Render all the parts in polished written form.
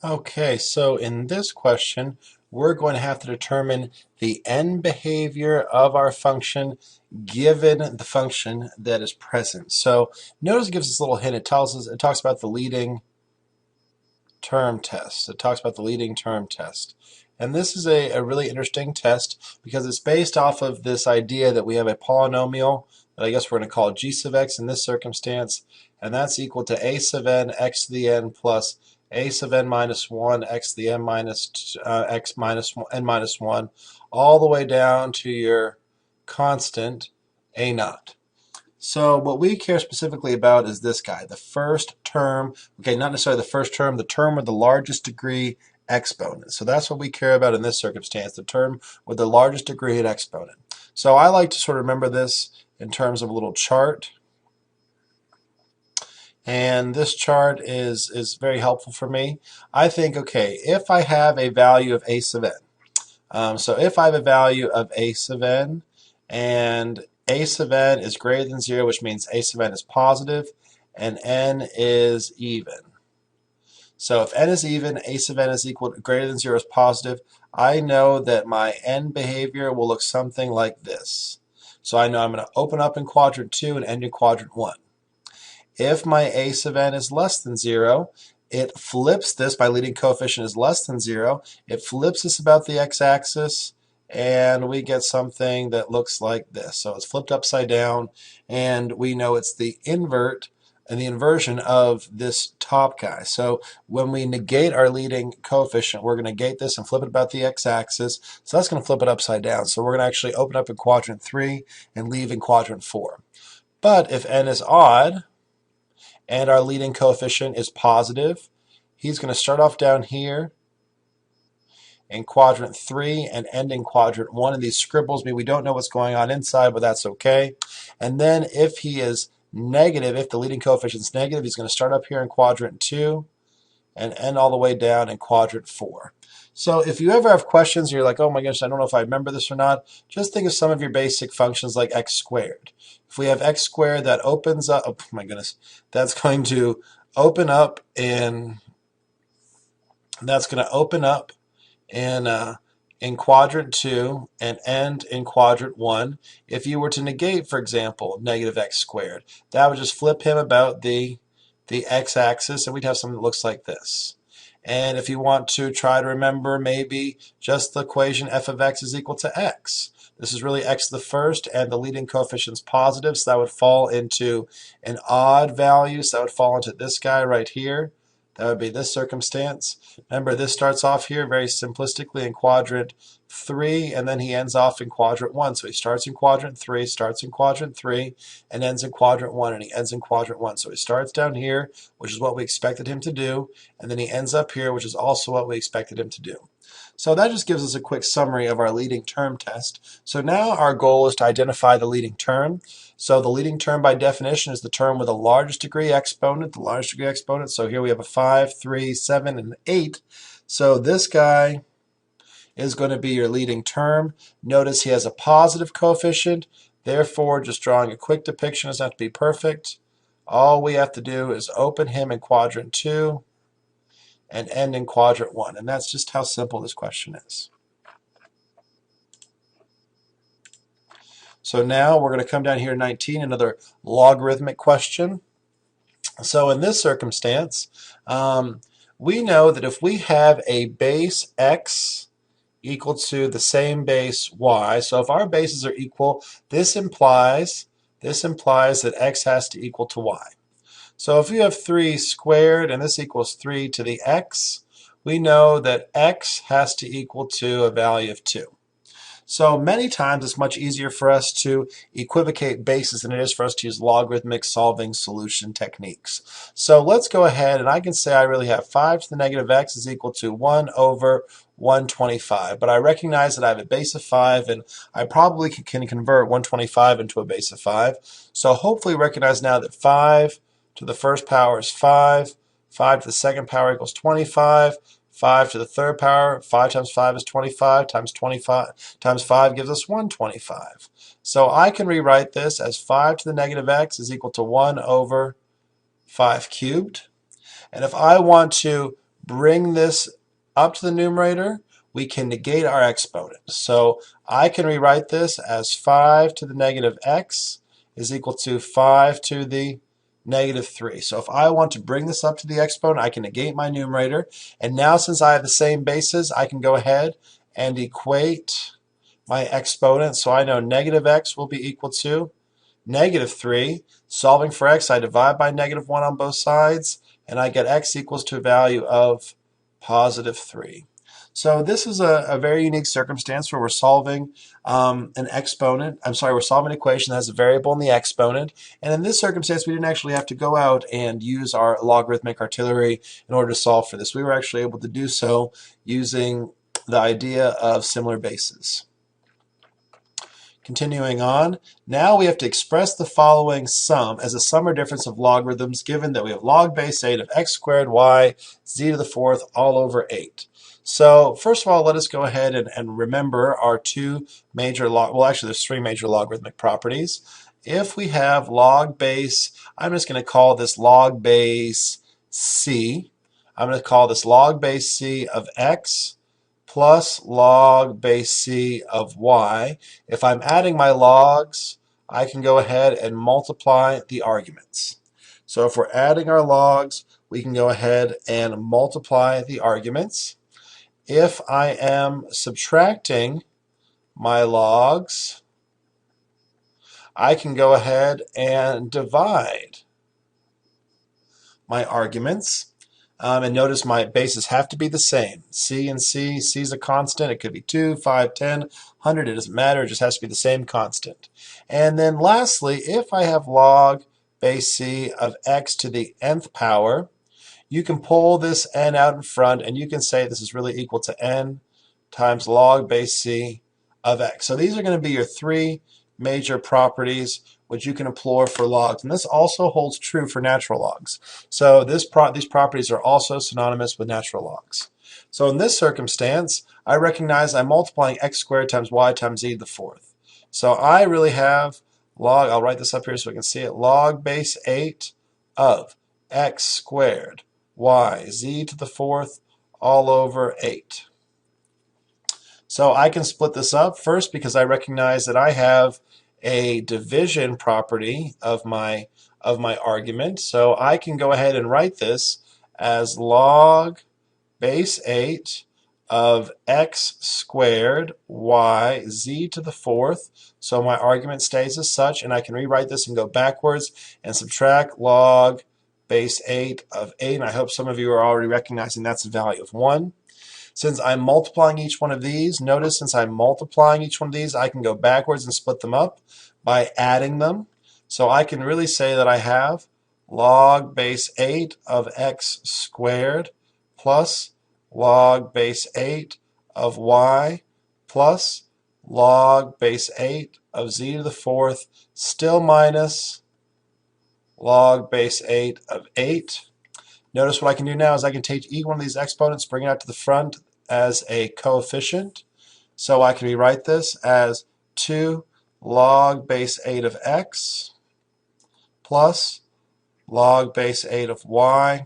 Okay, so in this question, we're going to have to determine the end behavior of our function given the function that is present. So notice it gives us a little hint. It talks about the leading term test. It talks about the leading term test. And this is a really interesting test because it's based off of this idea that we have a polynomial that I guess we're going to call g sub x in this circumstance, and that's equal to a sub n x to the n plus a sub n minus 1 x to the n minus x minus n minus 1 all the way down to your constant a naught. So what we care specifically about is this guy, the first term. Okay, not necessarily the first term, the term with the largest degree exponent. So that's what we care about in this circumstance, the term with the largest degree at exponent. So I like to sort of remember this in terms of a little chart. And this chart is very helpful for me. I think, okay, if I have a value of a sub n, so if I have a value of a sub n and a sub n is greater than 0, which means a sub n is positive and n is even. So if n is even, a sub n is equal to greater than 0 is positive, I know that my end behavior will look something like this. So I know I'm going to open up in quadrant 2 and end in quadrant 1. If my a sub n is less than 0, it flips this, my leading coefficient is less than 0, it flips this about the x-axis, and we get something that looks like this. So it's flipped upside down, and we know it's the invert and the inversion of this top guy. So when we negate our leading coefficient, we're going to negate this and flip it about the x-axis. So that's going to flip it upside down. So we're going to actually open up in quadrant 3 and leave in quadrant 4. But if n is odd, and our leading coefficient is positive, he's going to start off down here in quadrant 3 and end in quadrant 1. And these scribbles mean we don't know what's going on inside, but that's okay. And then if he is negative, if the leading coefficient is negative, he's going to start up here in quadrant 2 and end all the way down in quadrant 4. So if you ever have questions, you're like, oh my gosh, I don't know if I remember this or not, just think of some of your basic functions like x squared. If we have x squared, that opens up, oh my goodness, that's going to open up in, in quadrant 2 and end in quadrant 1. If you were to negate, for example, negative x squared, that would just flip him about the x-axis, and we'd have something that looks like this. And if you want to try to remember maybe just the equation f of x is equal to x. This is really x to the first, and the leading coefficient's positive, so that would fall into an odd value, so that would fall into this guy right here. That would be this circumstance. Remember, this starts off here very simplistically in quadrant 3, and then he ends off in quadrant 1. So he starts in quadrant 3, and ends in quadrant 1, and he ends in quadrant 1. So he starts down here, which is what we expected him to do, and then he ends up here, which is also what we expected him to do. So that just gives us a quick summary of our leading term test. So now our goal is to identify the leading term. So the leading term by definition is the term with the largest degree exponent, So here we have a 5, 3, 7, and 8. So this guy is going to be your leading term. Notice he has a positive coefficient. Therefore, just drawing a quick depiction doesn't have to be perfect. All we have to do is open him in quadrant 2 and end in quadrant 1. And that's just how simple this question is. So now we're going to come down here to 19, another logarithmic question. So in this circumstance, we know that if we have a base x equal to the same base y, so if our bases are equal, this implies that x has to equal to y. So if you have 3 squared and this equals 3 to the x, we know that x has to equal to a value of 2. So many times it's much easier for us to equivocate bases than it is for us to use logarithmic solving solution techniques. So let's go ahead and I can say I really have 5 to the negative x is equal to 1 over 125. But I recognize that I have a base of 5 and I probably can convert 125 into a base of 5. So hopefully recognize now that 5 to the first power is 5, 5 to the second power equals 25, 5 to the third power, 5 times 5 is 25, times 5 gives us 125. So I can rewrite this as 5 to the negative x is equal to 1 over 5 cubed. And if I want to bring this up to the numerator, we can negate our exponent. So I can rewrite this as 5 to the negative x is equal to 5 to the negative 3. So if I want to bring this up to the exponent, I can negate my numerator. And now since I have the same bases, I can go ahead and equate my exponent. So I know negative x will be equal to negative 3. Solving for x, I divide by negative 1 on both sides, and I get x equals to a value of positive 3. So this is a very unique circumstance where we're solving an exponent. We're solving an equation that has a variable in the exponent. And in this circumstance, we didn't actually have to go out and use our logarithmic artillery in order to solve for this. We were actually able to do so using the idea of similar bases. Continuing on, now we have to express the following sum as a sum or difference of logarithms given that we have log base 8 of x squared y z to the fourth all over 8. So first of all, let us go ahead and remember our two major there's three major logarithmic properties. If we have log base, I'm just going to call this log base c. I'm going to call this log base c of x plus log base c of y. If I'm adding my logs, I can go ahead and multiply the arguments. So if we're adding our logs, we can go ahead and multiply the arguments. If I am subtracting my logs, I can go ahead and divide my arguments. And notice my bases have to be the same. C and C, C is a constant. It could be 2, 5, 10, 100. It doesn't matter. It just has to be the same constant. And then lastly, if I have log base C of x to the nth power, you can pull this n out in front and you can say this is really equal to n times log base C of x. So these are going to be your three major properties which you can employ for logs. And this also holds true for natural logs. So these properties are also synonymous with natural logs. So in this circumstance, I recognize I'm multiplying x squared times y times z to the fourth. So I really have log, I'll write this up here so we can see it, log base 8 of x squared y z to the fourth all over 8. So I can split this up first because I recognize that I have a division property of my argument. So I can go ahead and write this as log base 8 of x squared y z to the fourth. So my argument stays as such, and I can rewrite this and go backwards and subtract log base 8 of 8. And I hope some of you are already recognizing that's a value of 1. Since I'm multiplying each one of these, notice since I'm multiplying each one of these, I can go backwards and split them up by adding them. So I can really say that I have log base 8 of x squared plus log base 8 of y plus log base 8 of z to the fourth still minus log base 8 of 8. Notice what I can do now is I can take each one of these exponents, bring it out to the front as a coefficient. So I can rewrite this as 2 log base 8 of x plus log base 8 of y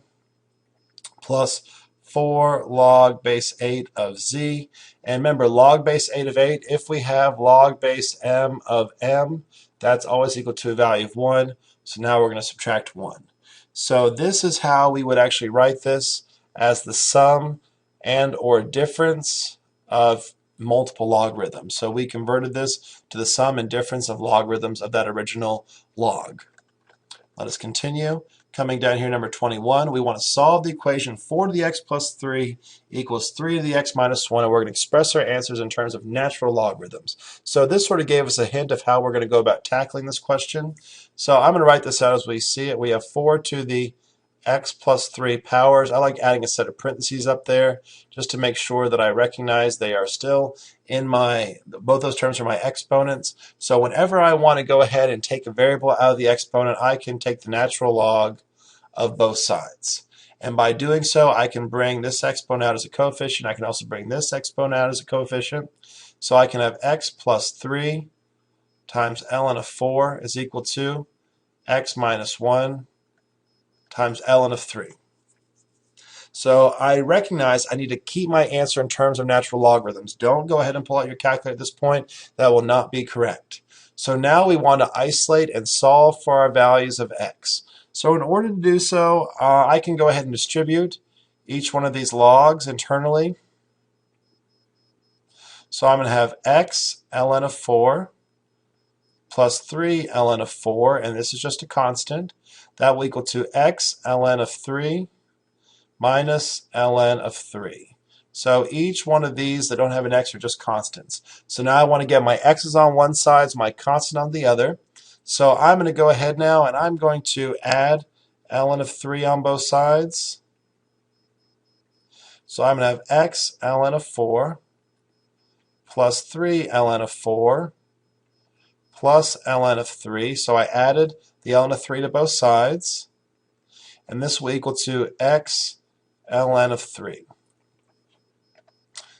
plus 4 log base 8 of z. And remember, log base 8 of 8, if we have log base m of m, that's always equal to a value of 1. So now we're going to subtract 1. So this is how we would actually write this as the sum and or difference of multiple logarithms. So we converted this to the sum and difference of logarithms of that original log. Let us continue. Coming down here, number 21, we want to solve the equation 4 to the x plus 3 equals 3 to the x minus 1, and we're going to express our answers in terms of natural logarithms. So this sort of gave us a hint of how we're going to go about tackling this question. So I'm going to write this out as we see it. We have 4 to the x plus 3 powers. I like adding a set of parentheses up there just to make sure that I recognize they are still in both those terms are my exponents. So whenever I want to go ahead and take a variable out of the exponent, I can take the natural log of both sides. And by doing so, I can bring this exponent out as a coefficient. I can also bring this exponent out as a coefficient. So I can have x plus 3 times ln of 4 is equal to x minus 1 times ln of 3. So I recognize I need to keep my answer in terms of natural logarithms. Don't go ahead and pull out your calculator at this point. That will not be correct. So now we want to isolate and solve for our values of x. So in order to do so, I can go ahead and distribute each one of these logs internally. So I'm going to have x ln of 4 plus 3 ln of 4, and this is just a constant. That will equal to x ln of 3 minus ln of 3. So each one of these that don't have an x are just constants. So now I want to get my x's on one side, my constant on the other. So I'm going to go ahead now and I'm going to add ln of 3 on both sides. So I'm going to have x ln of 4 plus 3 ln of 4 plus ln of 3. So I added the ln of 3 to both sides. And this will equal to x ln of 3.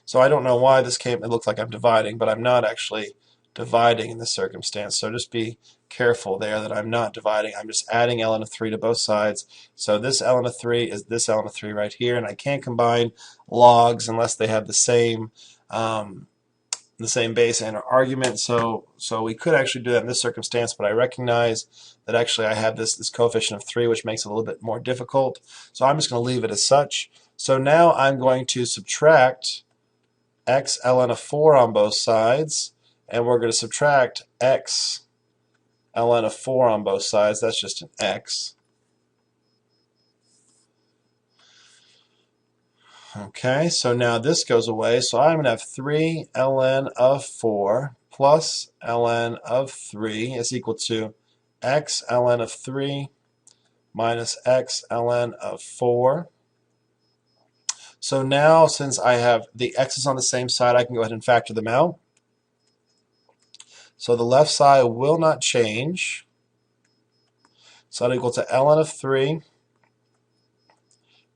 So I don't know why this came, it looks like I'm dividing, but I'm not actually dividing in this circumstance. So just be careful there that I'm not dividing. I'm just adding ln of 3 to both sides. So this ln of 3 is this ln of 3 right here, and I can't combine logs unless they have the same base and argument. So we could actually do that in this circumstance, but I recognize that actually I have this coefficient of 3, which makes it a little bit more difficult. So I'm just going to leave it as such. So now I'm going to subtract x ln of 4 on both sides, and we're going to subtract x ln of 4 on both sides. That's just an x. Okay, so now this goes away, so I'm going to have 3 ln of 4 plus ln of 3 is equal to x ln of 3 minus x ln of 4. So now, since I have the x's on the same side, I can go ahead and factor them out. So the left side will not change. So that equal to ln of 3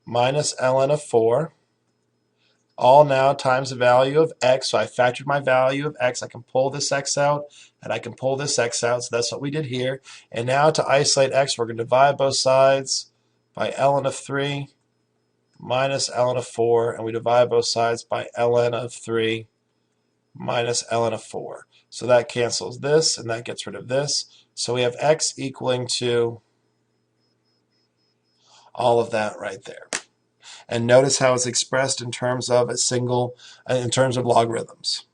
minus ln of 4. All now times the value of x. So I factored my value of x. I can pull this x out, and I can pull this x out. So that's what we did here. And now to isolate x, we're going to divide both sides by ln of 3 minus ln of 4, and we divide both sides by ln of 3 minus ln of 4. So that cancels this, and that gets rid of this. So we have x equaling to all of that right there. And notice how it's expressed in terms of logarithms.